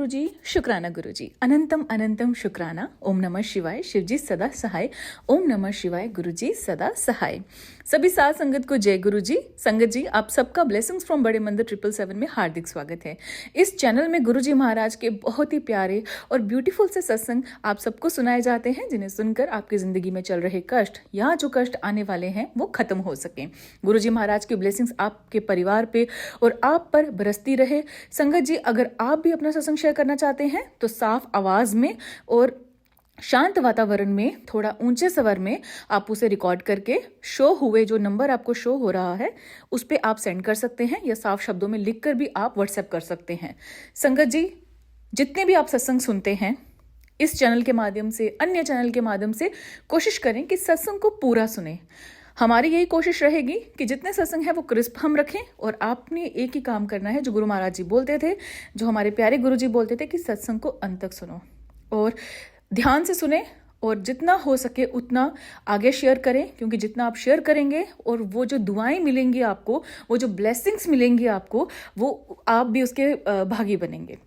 गुरुजी, शुक्राना गुरुजी, अनंतम अनंतम शुक्राना। ओम नमः शिवाय, शिवजी सदा सहाय। ओम नमः शिवाय, गुरुजी सदा सहाय। सभी साथ संगत को जय गुरुजी। संगत जी, आप सबका ब्लेसिंग्स फ्रॉम बड़े मंदिर 777 में हार्दिक स्वागत है। इस चैनल में गुरुजी महाराज के बहुत ही प्यारे और ब्यूटीफुल से सत्संग आप सबको सुनाए जाते हैं, जिन्हें सुनकर आपकी जिंदगी में चल रहे कष्ट या जो कष्ट आने वाले हैं वो खत्म हो सकें। गुरुजी महाराज की ब्लेसिंग्स आपके परिवार पे और आप पर बरसती रहे। संगत जी, अगर आप भी अपना सत्संग शेयर करना चाहते हैं तो साफ आवाज में और शांत वातावरण में थोड़ा ऊंचे स्वर में आप उसे रिकॉर्ड करके शो हुए जो नंबर आपको शो हो रहा है उस पे आप सेंड कर सकते हैं, या साफ शब्दों में लिखकर भी आप व्हाट्सएप कर सकते हैं। संगत जी, जितने भी आप सत्संग सुनते हैं इस चैनल के माध्यम से, अन्य चैनल के माध्यम से, कोशिश करें कि सत्संग को पूरा सुने। हमारी यही कोशिश रहेगी कि जितने सत्संग है वो क्रिस्प हम रखें, और आपने एक ही काम करना है जो गुरु महाराज जी बोलते थे, जो हमारे प्यारे गुरु जी बोलते थे कि सत्संग को अंत तक सुनो और ध्यान से सुने, और जितना हो सके उतना आगे शेयर करें, क्योंकि जितना आप शेयर करेंगे और वो जो दुआएं मिलेंगी आपको, वो जो ब्लेसिंग्स मिलेंगी आपको, वो आप भी उसके भागी बनेंगे।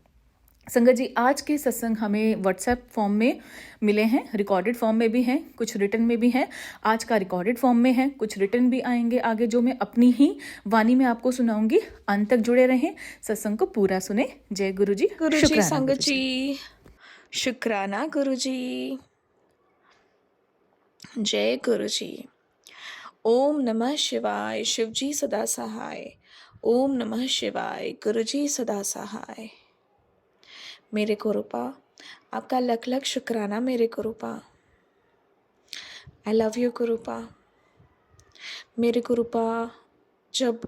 संगत जी, आज के सत्संग हमें व्हाट्सएप फॉर्म में मिले हैं, रिकॉर्डेड फॉर्म में भी हैं, कुछ रिटन में भी हैं। आज का रिकॉर्डेड फॉर्म में है, कुछ रिटन भी आएंगे आगे, जो मैं अपनी ही वाणी में आपको सुनाऊंगी। अंत तक जुड़े रहें, सत्संग को पूरा सुने। जय गुरु जी, गुरुजी, संगत जी, शुक्राना गुरुजी, जय गुरुजी। ओम नमः शिवाय, शिवजी सदा सहाय। ओम नमः शिवाय, गुरुजी सदा सहाय। मेरे गुरुपा, आपका लख लख शुक्राना मेरे गुरुपा। I love you गुरुपा। मेरे गुरुपा जब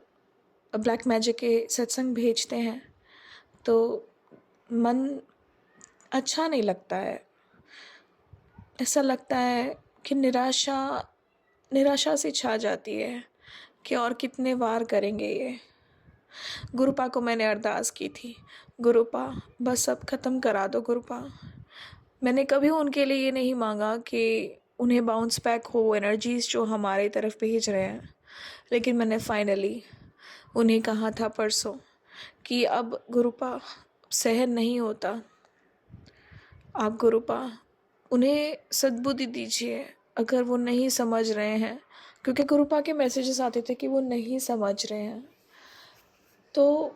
ब्लैक मैजिक के सत्संग भेजते हैं तो मन अच्छा नहीं लगता है। ऐसा लगता है कि निराशा से छा जाती है कि और कितने वार करेंगे ये। गुरुपा को मैंने अरदास की थी, गुरुपा बस सब ख़त्म करा दो गुरुपा। मैंने कभी उनके लिए ये नहीं मांगा कि उन्हें बाउंस बैक हो एनर्जीज़ जो हमारी तरफ भेज रहे हैं, लेकिन मैंने फाइनली उन्हें कहा था परसों कि अब गुरुपा सहन नहीं होता। आप गुरुपा उन्हें सद्बुद्धि दीजिए अगर वो नहीं समझ रहे हैं, क्योंकि गुरुपा के मैसेजेस आते थे कि वो नहीं समझ रहे हैं। तो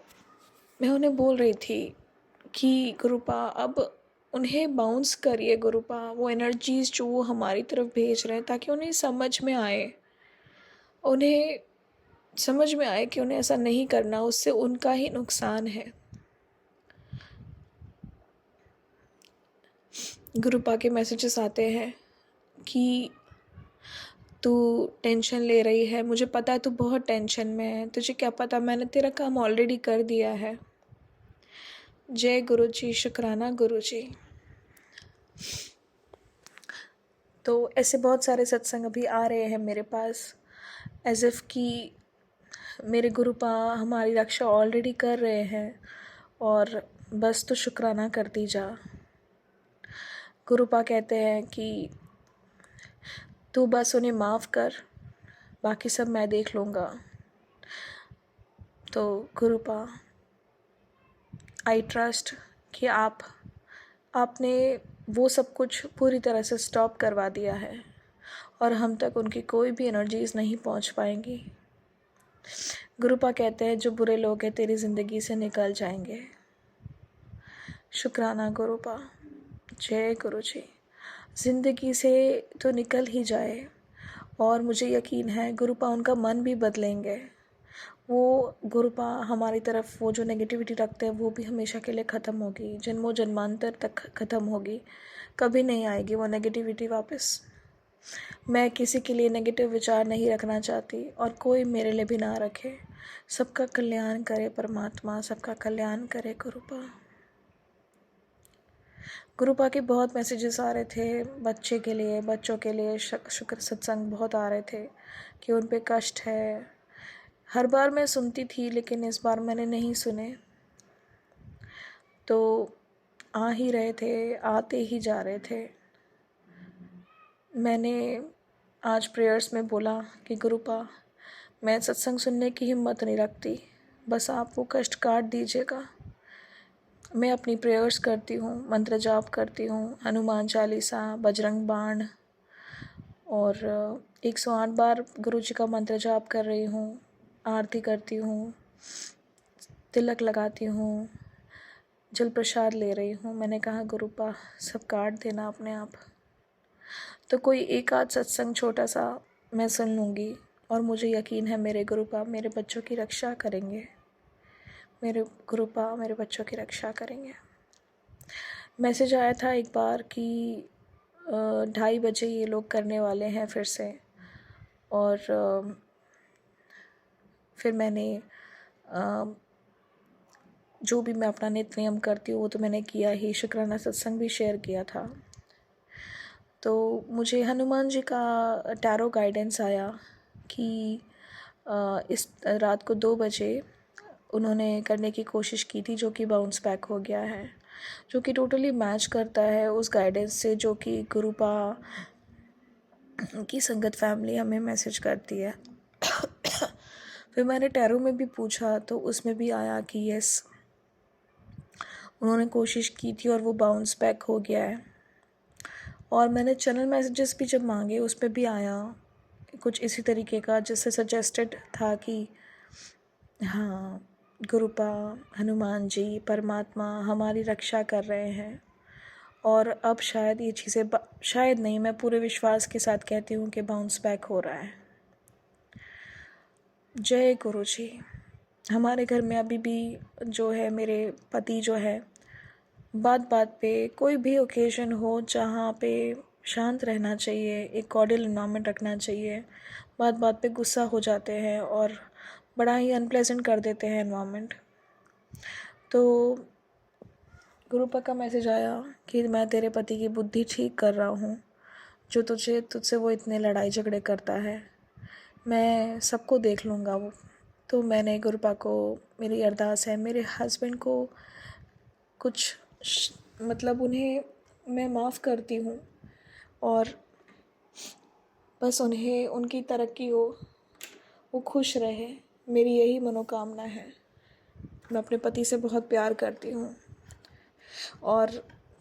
मैं उन्हें बोल रही थी कि गुरुपा अब उन्हें बाउंस करिए गुरुपा, वो एनर्जीज़ जो वो हमारी तरफ भेज रहे हैं, ताकि उन्हें समझ में आए कि उन्हें ऐसा नहीं करना, उससे उनका ही नुकसान है। गुरुपा के मैसेजेस आते हैं कि तू टेंशन ले रही है, मुझे पता है तू बहुत टेंशन में है, तुझे क्या पता मैंने तेरा काम ऑलरेडी कर दिया है। जय गुरु जी, शुक्राना गुरु जी। तो ऐसे बहुत सारे सत्संग अभी आ रहे हैं मेरे पास, एज इफ़ कि मेरे गुरुपा हमारी रक्षा ऑलरेडी कर रहे हैं और बस तो शुक्राना करती जा। गुरुपा कहते हैं कि तू बस उन्हें माफ़ कर, बाकी सब मैं देख लूँगा। तो गुरुपा, आई ट्रस्ट कि आपने वो सब कुछ पूरी तरह से स्टॉप करवा दिया है और हम तक उनकी कोई भी एनर्जीज़ नहीं पहुंच पाएंगी। गुरुपा कहते हैं जो बुरे लोग हैं तेरी ज़िंदगी से निकल जाएंगे। शुक्राना गुरुपा, जय गुरु जी। ज़िंदगी से तो निकल ही जाए, और मुझे यकीन है गुरुपा उनका मन भी बदलेंगे। वो गुरुपा हमारी तरफ वो जो नेगेटिविटी रखते हैं वो भी हमेशा के लिए ख़त्म होगी, जन्मों जन्मांतर तक ख़त्म होगी, कभी नहीं आएगी वो नेगेटिविटी वापस। मैं किसी के लिए नेगेटिव विचार नहीं रखना चाहती, और कोई मेरे लिए भी ना रखे। सबका कल्याण करे परमात्मा, सबका कल्याण करे गुरुपा। गुरुपा के बहुत मैसेजेस आ रहे थे बच्चों के लिए शुक्र सत्संग बहुत आ रहे थे कि उन पे कष्ट है। हर बार मैं सुनती थी, लेकिन इस बार मैंने नहीं सुने, तो आ ही रहे थे, आते ही जा रहे थे। मैंने आज प्रेयर्स में बोला कि गुरुपा मैं सत्संग सुनने की हिम्मत नहीं रखती, बस आप वो कष्ट काट दीजिएगा। मैं अपनी प्रेयर्स करती हूँ, मंत्र जाप करती हूँ, हनुमान चालीसा, बजरंग बाण और 108 बार गुरु जी का मंत्र जाप कर रही हूँ, आरती करती हूँ, तिलक लगाती हूँ, जल प्रसाद ले रही हूँ। मैंने कहा गुरुपा सब काट देना अपने आप। तो कोई एक आध सत्संग छोटा सा मैं सुन लूँगी और मुझे यकीन है मेरे गुरुपा मेरे बच्चों की रक्षा करेंगे, मेरे गुरुपा मेरे बच्चों की रक्षा करेंगे। मैसेज आया था एक बार कि 2:30 बजे ये लोग करने वाले हैं फिर से। और फिर मैंने जो भी मैं अपना नित्य नियम करती हूँ वो तो मैंने किया ही, शुक्राना सत्संग भी शेयर किया था। तो मुझे हनुमान जी का टैरो गाइडेंस आया कि इस रात को 2 बजे उन्होंने करने की कोशिश की थी, जो कि बाउंस बैक हो गया है, जो कि टोटली मैच करता है उस गाइडेंस से जो कि गुरुपा की संगत फैमिली हमें मैसेज करती है। फिर मैंने टैरो में भी पूछा तो उसमें भी आया कि यस उन्होंने कोशिश की थी और वो बाउंस बैक हो गया है। और मैंने चैनल मैसेजेस भी जब मांगे उसमें भी आया कुछ इसी तरीके का, जिससे सजेस्टेड था कि हाँ गुरुपा हनुमान जी परमात्मा हमारी रक्षा कर रहे हैं। और अब शायद ये चीज़ें शायद नहीं, मैं पूरे विश्वास के साथ कहती हूँ कि बाउंस बैक हो रहा है। जय गुरु जी। हमारे घर में अभी भी जो है मेरे पति जो है बात बात पे कोई भी ओकेजन हो जहाँ पे शांत रहना चाहिए, एक कॉर्डियल इन्वायरमेंट रखना चाहिए, बात बात पे गुस्सा हो जाते हैं और बड़ा ही अनप्लेजेंट कर देते हैं इन्वायरमेंट। तो गुरुपा का मैसेज आया कि मैं तेरे पति की बुद्धि ठीक कर रहा हूँ, जो तुझसे वो इतने लड़ाई झगड़े करता है, मैं सबको देख लूँगा वो। तो मैंने गुरुपा को, मेरी अरदास है मेरे हस्बैंड को कुछ मतलब उन्हें मैं माफ़ करती हूँ और बस उन्हें उनकी तरक्की हो, वो खुश रहे, मेरी यही मनोकामना है। मैं अपने पति से बहुत प्यार करती हूँ और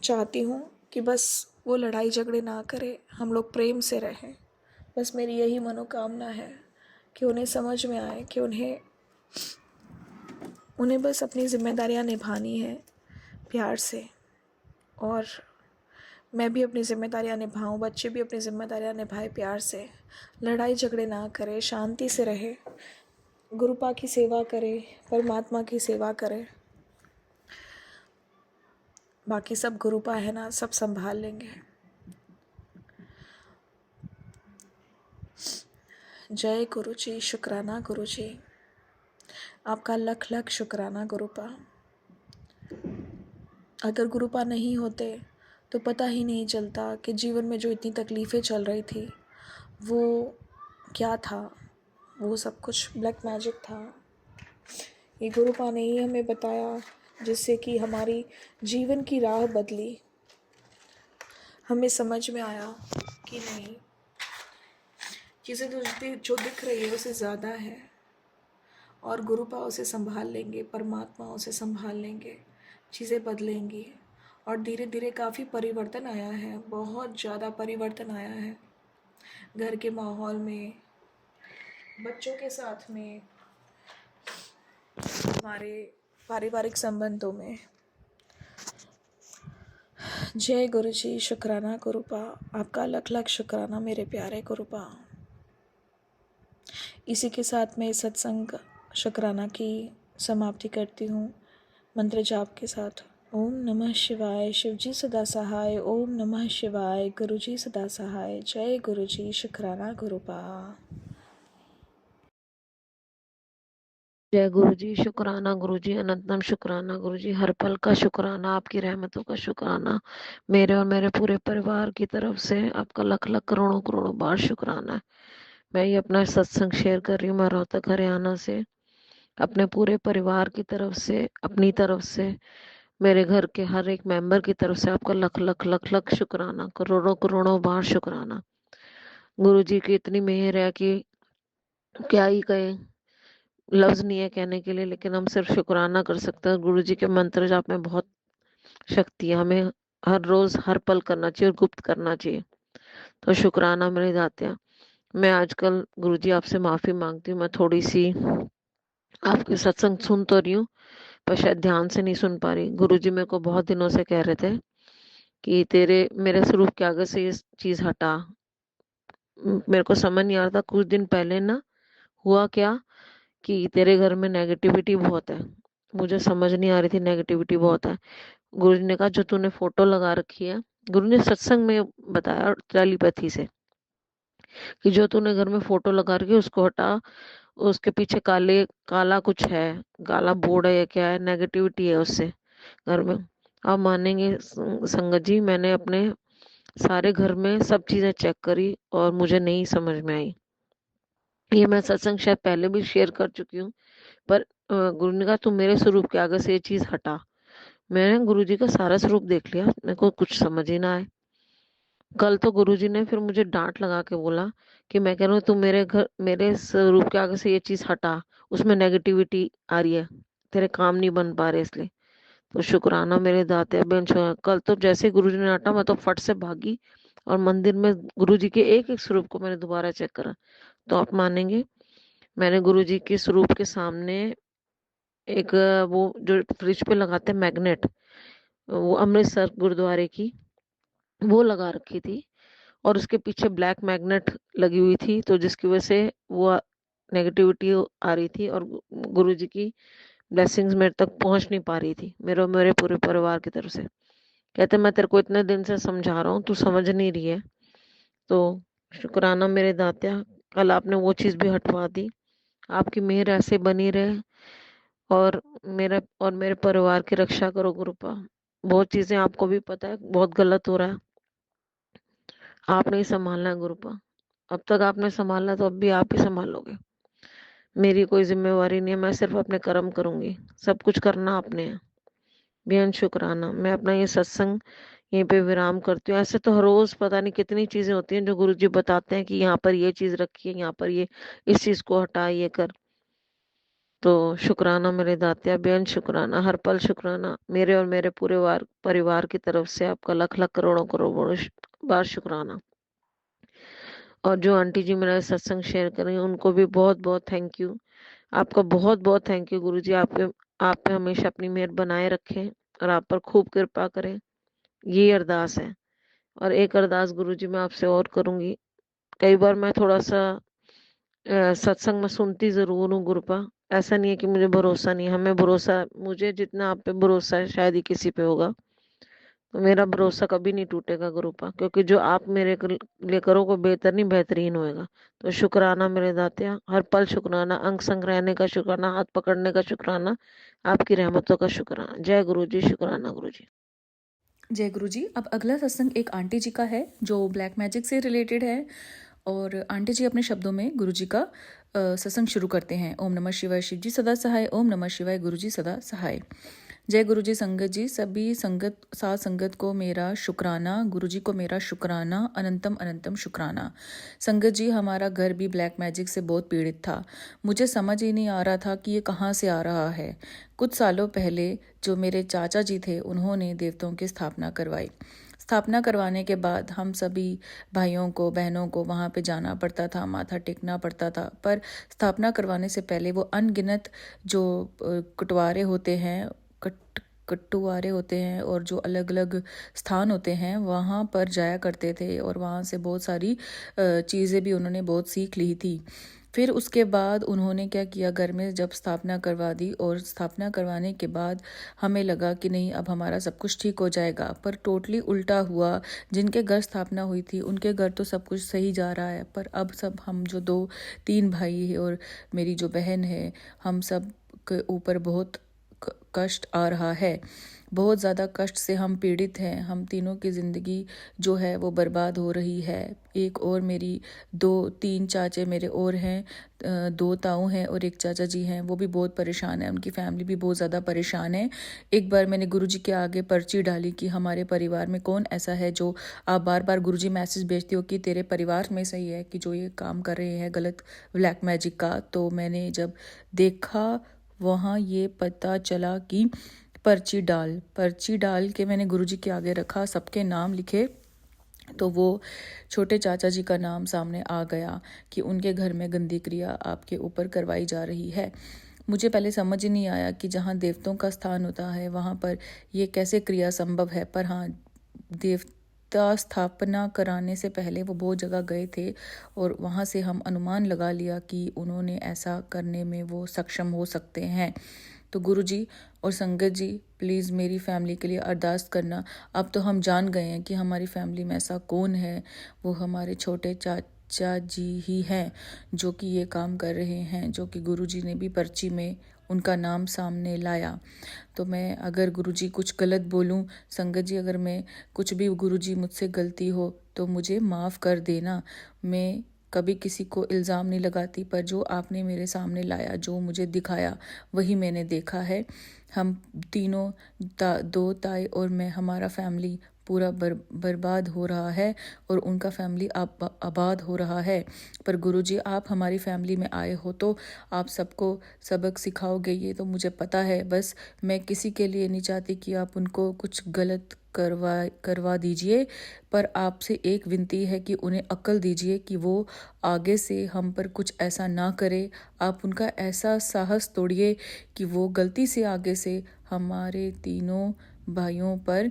चाहती हूँ कि बस वो लड़ाई झगड़े ना करे, हम लोग प्रेम से रहें। बस मेरी यही मनोकामना है कि उन्हें समझ में आए कि उन्हें बस अपनी जिम्मेदारियाँ निभानी है प्यार से, और मैं भी अपनी जिम्मेदारियाँ निभाऊं, बच्चे भी अपनी जिम्मेदारियाँ निभाए प्यार से, लड़ाई झगड़े ना करे, शांति से रहे, गुरुपा की सेवा करे, परमात्मा की सेवा करे। बाकी सब गुरुपा है ना, सब संभाल लेंगे। जय गुरु जी। शुक्राना गुरु जी, आपका लख लख शुक्राना गुरुपा। अगर गुरुपा नहीं होते तो पता ही नहीं चलता कि जीवन में जो इतनी तकलीफ़ें चल रही थी वो क्या था, वो सब कुछ ब्लैक मैजिक था। ये गुरुपा ने ही हमें बताया, जिससे कि हमारी जीवन की राह बदली। हमें समझ में आया कि नहीं, चीज़ें जो दिख रही है उसे ज़्यादा है और गुरुपा उसे संभाल लेंगे, परमात्मा उसे संभाल लेंगे, चीज़ें बदलेंगी। और धीरे धीरे काफ़ी परिवर्तन आया है, बहुत ज़्यादा परिवर्तन आया है घर के माहौल में, बच्चों के साथ में, हमारे पारिवारिक संबंधों में। जय गुरु जी। शुक्राना गुरुपा, आपका लख लख शुक्राना मेरे प्यारे गुरुपा। इसी के साथ मैं सत्संग शुक्राना की समाप्ति करती हूँ मंत्र जाप के साथ। ओम नमः शिवाय, शिवजी सदा सहाय। ओम नमः शिवाय, गुरुजी सदा सहाय। जय गुरुजी। शुक्राना गुरुपा। जय गुरु जी। शुक्राना गुरु जी, अनंतम शुक्राना गुरु जी, हर पल का शुक्राना, आपकी रहमतों का शुक्राना, मेरे और मेरे पूरे परिवार की तरफ से आपका लख लख करोड़ों करोड़ों बार शुक्राना है। मैं ये अपना सत्संग शेयर कर रही हूँ, मैं रोहतक हरियाणा से, अपने पूरे परिवार की तरफ से, अपनी तरफ से, मेरे घर के हर एक मेंबर की तरफ से आपका लख लख लख लख शुक्राना, करोड़ों करोड़ों बार शुक्राना। गुरु जी की इतनी मेहर है कि क्या ही कहें, लफ्ज नहीं है कहने के लिए, लेकिन हम सिर्फ शुक्राना कर सकते हैं। गुरु जी के मंत्र जाप में बहुत शक्ति हमें हर रोज हर पल करना चाहिए और गुप्त करना चाहिए। तो शुक्राना मेरे दातिया। मैं आजकल गुरुजी आपसे माफी मांगती हूँ, मैं थोड़ी सी आपके सत्संग सुन तो रही हूँ पर शायद ध्यान से नहीं सुन पा रही। गुरुजी मेरे को बहुत दिनों से कह रहे थे कि तेरे मेरे स्वरूप के आगे से ये चीज हटा। मेरे को समझ नहीं आ रहा था। कुछ दिन पहले ना हुआ क्या कि तेरे घर में नेगेटिविटी बहुत है। मुझे समझ नहीं आ रही थी नेगेटिविटी बहुत है। गुरुजी ने कहा जो तूने फोटो लगा रखी है, गुरु ने सत्संग में बताया टेलीपैथी से कि जो तूने घर में फोटो लगा रखी है उसको हटा। उसके पीछे काला कुछ है, काला बोर्ड है या क्या है, नेगेटिविटी है उससे घर में। आप मानेंगे संगत जी, मैंने अपने सारे घर में सब चीजें चेक करी और मुझे नहीं समझ में आई। ये मैं सत्संग शायद पहले भी शेयर कर चुकी हूँ पर गुरु ने कहा तू मेरे स्वरूप के आगे से ये चीज हटा। मैंने गुरु जी का सारा स्वरूप देख लिया, मेरे को कुछ समझ ही ना आए। कल तो गुरुजी ने फिर मुझे डांट लगा के बोला कि मैं कह रहा हूँ तू मेरे स्वरूप के आगे से ये चीज हटा, उसमें नेगेटिविटी आ रही है, तेरे काम नहीं बन पा रहे इसलिए। तो शुक्राना मेरे दाते बहन। कल तो जैसे गुरुजी ने हटा मैं तो फट से भागी और मंदिर में गुरुजी के एक एक स्वरूप को मैंने दोबारा चेक करा। तो आप मानेंगे, मैंने गुरुजी के स्वरूप के सामने एक वो जो फ्रिज पे लगाते हैं मैग्नेट, वो अमृतसर गुरुद्वारे की वो लगा रखी थी और उसके पीछे ब्लैक मैग्नेट लगी हुई थी, तो जिसकी वजह से वो नेगेटिविटी आ रही थी और गुरुजी की ब्लेसिंग्स मेरे तक पहुंच नहीं पा रही थी, मेरे पूरे परिवार की तरफ से। कहते मैं तेरे को इतने दिन से समझा रहा हूँ, तू समझ नहीं रही है। तो शुक्राना मेरे दात्या, कल आपने वो चीज भी हटवा दी। आपकी मेहर ऐसे बनी रहे और मेरे परिवार की रक्षा करो गुरुपा। बहुत चीजें आपको भी पता है बहुत गलत हो रहा है, आपने ही संभालना है गुरुपा। अब तक आपने संभाला तो अब भी आप ही संभालोगे। मेरी कोई जिम्मेवारी नहीं है, मैं सिर्फ अपने कर्म करूंगी, सब कुछ करना आपने है। बेहद शुक्राना। मैं अपना ये सत्संग यहीं पे विराम करती हूँ। ऐसे तो हर रोज पता नहीं कितनी चीजें होती हैं जो गुरुजी बताते हैं कि यहाँ पर ये चीज रखी है, यहाँ पर ये इस चीज को हटा, ये कर। तो शुक्राना मेरे दातिया, बेहद शुक्राना, हर पल शुक्राना। मेरे और मेरे पूरे परिवार की तरफ से आपका लख लख करोड़ों करोड़ों बार शुक्राना। और जो आंटी जी मेरा सत्संग शेयर कर रही हैं उनको भी बहुत बहुत थैंक यू। आपका बहुत बहुत थैंक यू गुरुजी। आप पे हमेशा अपनी मेहर बनाए रखें और आप पर खूब कृपा करें, ये अरदास है। और एक अरदास गुरुजी मैं आपसे और करूंगी। कई बार मैं थोड़ा सा सत्संग में सुनती जरूर हूँ गुरुपा, ऐसा नहीं है कि मुझे भरोसा नहीं है, हमें भरोसा, मुझे जितना आप पे भरोसा है शायद ही किसी पे होगा। तो मेरा भरोसा कभी नहीं टूटेगा गुरुपा, क्योंकि जो आप लिए करोगे बेहतर नहीं बेहतरीन होएगा। तो शुक्राना मेरे दातिया, हर पल शुक्राना, अंग संग रहने का शुक्राना, हाथ पकड़ने का शुक्राना, आपकी रहमतों का शुक्राना। जय गुरु जी, शुक्राना गुरु जी। जय गुरु जी। अब अगला सत्संग एक आंटी जी का है जो ब्लैक मैजिक से रिलेटेड है और आंटी जी अपने शब्दों में गुरु जी का सत्संग शुरू करते हैं। ओम नमः शिवाय, शिव जी सदा सहाय। ओम नमः शिवाय, गुरु जी सदा सहाय। जय गुरु जी। संगत जी, सभी साथ संगत को मेरा शुक्राना, गुरु जी को मेरा शुक्राना, अनंतम अनंतम शुक्राना। संगत जी, हमारा घर भी ब्लैक मैजिक से बहुत पीड़ित था। मुझे समझ ही नहीं आ रहा था कि ये कहाँ से आ रहा है। कुछ सालों पहले जो मेरे चाचा जी थे उन्होंने देवताओं की स्थापना करवाई। स्थापना करवाने के बाद हम सभी भाइयों को बहनों को वहाँ पे जाना पड़ता था, माथा टेकना पड़ता था। पर स्थापना करवाने से पहले वो अनगिनत जो कटवारे होते हैं, कट्टुवारे होते हैं और जो अलग अलग स्थान होते हैं वहाँ पर जाया करते थे और वहाँ से बहुत सारी चीज़ें भी उन्होंने बहुत सीख ली थी। फिर उसके बाद उन्होंने क्या किया, घर में जब स्थापना करवा दी और स्थापना करवाने के बाद हमें लगा कि नहीं अब हमारा सब कुछ ठीक हो जाएगा, पर टोटली उल्टा हुआ। जिनके घर स्थापना हुई थी उनके घर तो सब कुछ सही जा रहा है, पर अब सब हम जो 2-3 भाई है और मेरी जो बहन है, हम सब के ऊपर बहुत कष्ट आ रहा है। बहुत ज़्यादा कष्ट से हम पीड़ित हैं। हम तीनों की ज़िंदगी जो है वो बर्बाद हो रही है। एक और मेरी 2-3 चाचे मेरे और हैं, 2 ताऊ हैं और एक चाचा जी हैं, वो भी बहुत परेशान है। उनकी फैमिली भी बहुत ज़्यादा परेशान है। एक बार मैंने गुरुजी के आगे पर्ची डाली कि हमारे परिवार में कौन ऐसा है जो आप बार बार गुरुजी मैसेज भेजते हो कि तेरे परिवार में सही है कि जो ये काम कर रहे हैं गलत ब्लैक मैजिक का। तो मैंने जब देखा वहाँ ये पता चला कि पर्ची डाल के मैंने गुरुजी के आगे रखा, सबके नाम लिखे, तो वो छोटे चाचा जी का नाम सामने आ गया कि उनके घर में गंदी क्रिया आपके ऊपर करवाई जा रही है। मुझे पहले समझ ही नहीं आया कि जहाँ देवताओं का स्थान होता है वहाँ पर ये कैसे क्रिया संभव है। पर हाँ, देवता स्थापना कराने से पहले वो बहुत जगह गए थे और वहाँ से हम अनुमान लगा लिया कि उन्होंने ऐसा करने में वो सक्षम हो सकते हैं। तो गुरुजी और संगत जी, प्लीज़ मेरी फैमिली के लिए अरदास करना। अब तो हम जान गए हैं कि हमारी फैमिली में ऐसा कौन है, वो हमारे छोटे चाचा जी ही हैं जो कि ये काम कर रहे हैं, जो कि गुरुजी ने भी पर्ची में उनका नाम सामने लाया। तो मैं अगर गुरुजी कुछ गलत बोलूं, संगत जी अगर मैं कुछ भी गुरुजी मुझसे गलती हो तो मुझे माफ़ कर देना। मैं कभी किसी को इल्ज़ाम नहीं लगाती, पर जो आपने मेरे सामने लाया, जो मुझे दिखाया, वही मैंने देखा है। हम तीनों दो ताई और मैं, हमारा फैमिली पूरा बर्बाद हो रहा है और उनका फैमिली आबाद हो रहा है। पर गुरुजी आप हमारी फैमिली में आए हो तो आप सबको सबक सिखाओगे, ये तो मुझे पता है। बस मैं किसी के लिए नहीं चाहती कि आप उनको कुछ गलत करवा दीजिए, पर आपसे एक विनती है कि उन्हें अक्ल दीजिए कि वो आगे से हम पर कुछ ऐसा ना करे। आप उनका ऐसा साहस तोड़िए कि वो गलती से आगे से हमारे तीनों भाइयों पर,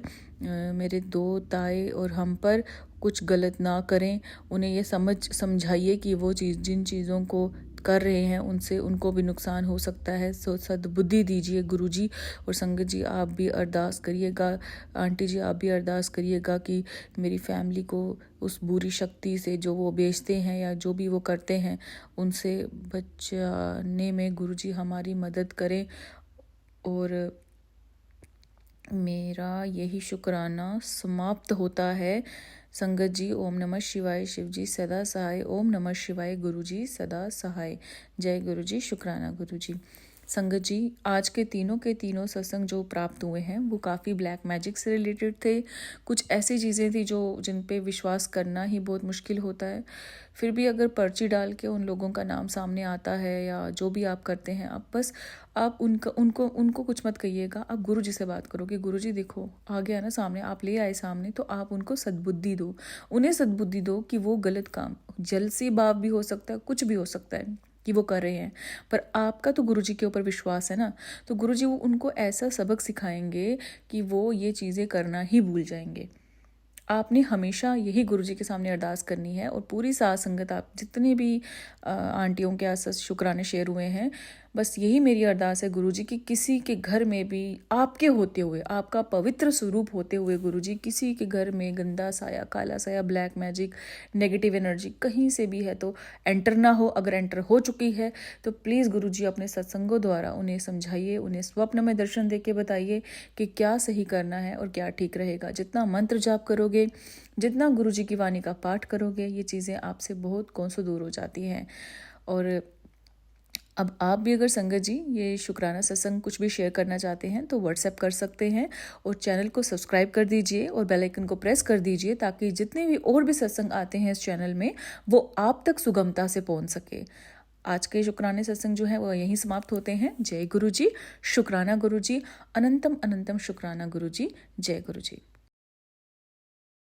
मेरे दो ताए और हम पर कुछ गलत ना करें। उन्हें ये समझाइए कि वो जिन चीज़ों को कर रहे हैं उनसे उनको भी नुकसान हो सकता है। सद्बुद्धि दीजिए गुरुजी। और संगत जी आप भी अरदास करिएगा, आंटी जी आप भी अरदास करिएगा कि मेरी फैमिली को उस बुरी शक्ति से, जो वो बेचते हैं या जो भी वो करते हैं, उनसे बचाने में गुरुजी हमारी मदद करें। और मेरा यही शुक्राना समाप्त होता है। संगत जी ओम नमः शिवाय, शिव जी सदा सहाय। ओम नमः शिवाय, गुरु जी सदा सहाय। जय गुरु जी, शुक्राना गुरु जी। संगत जी आज के तीनों सत्संग जो प्राप्त हुए हैं वो काफ़ी ब्लैक मैजिक से रिलेटेड थे। कुछ ऐसी चीज़ें थी जिन पे विश्वास करना ही बहुत मुश्किल होता है। फिर भी अगर पर्ची डाल के उन लोगों का नाम सामने आता है या जो भी आप करते हैं, आप उनको कुछ मत कहिएगा। आप गुरु जी से बात करो कि गुरु जी देखो आ गया ना सामने, आप ले आए सामने, तो आप उनको सद्बुद्धि दो, उन्हें सद्बुद्धि दो कि वो गलत काम, जलसी भाव भी हो सकता है, कुछ भी हो सकता है कि वो कर रहे हैं, पर आपका तो गुरुजी के ऊपर विश्वास है ना। तो गुरुजी वो उनको ऐसा सबक सिखाएंगे कि वो ये चीज़ें करना ही भूल जाएंगे। आपने हमेशा यही गुरुजी के सामने अरदास करनी है। और पूरी साथ संगत, आप जितने भी आंटियों के आस शुक्राने शेयर हुए हैं, बस यही मेरी अरदास है गुरुजी कि किसी के घर में भी आपके होते हुए, आपका पवित्र स्वरूप होते हुए गुरुजी, किसी के घर में गंदा साया, काला साया, ब्लैक मैजिक, नेगेटिव एनर्जी कहीं से भी है तो एंटर ना हो। अगर एंटर हो चुकी है तो प्लीज़ गुरुजी अपने सत्संगों द्वारा उन्हें समझाइए, उन्हें स्वप्न में दर्शन दे के बताइए कि क्या सही करना है और क्या ठीक रहेगा। जितना मंत्र जाप करोगे, जितना गुरुजी की वाणी का पाठ करोगे, ये चीज़ें आपसे बहुत कोसों दूर हो जाती हैं। और अब आप भी अगर संगत जी ये शुक्राना सत्संग कुछ भी शेयर करना चाहते हैं तो व्हाट्सएप कर सकते हैं। और चैनल को सब्सक्राइब कर दीजिए और बेल आइकन को प्रेस कर दीजिए ताकि जितने भी और भी सत्संग आते हैं इस चैनल में वो आप तक सुगमता से पहुंच सके। आज के शुक्राने सत्संग जो है वो यहीं समाप्त होते हैं। जय गुरु जी, शुक्राना गुरु जी, अनंतम अनंतम शुक्राना गुरु जी, जय गुरु जी।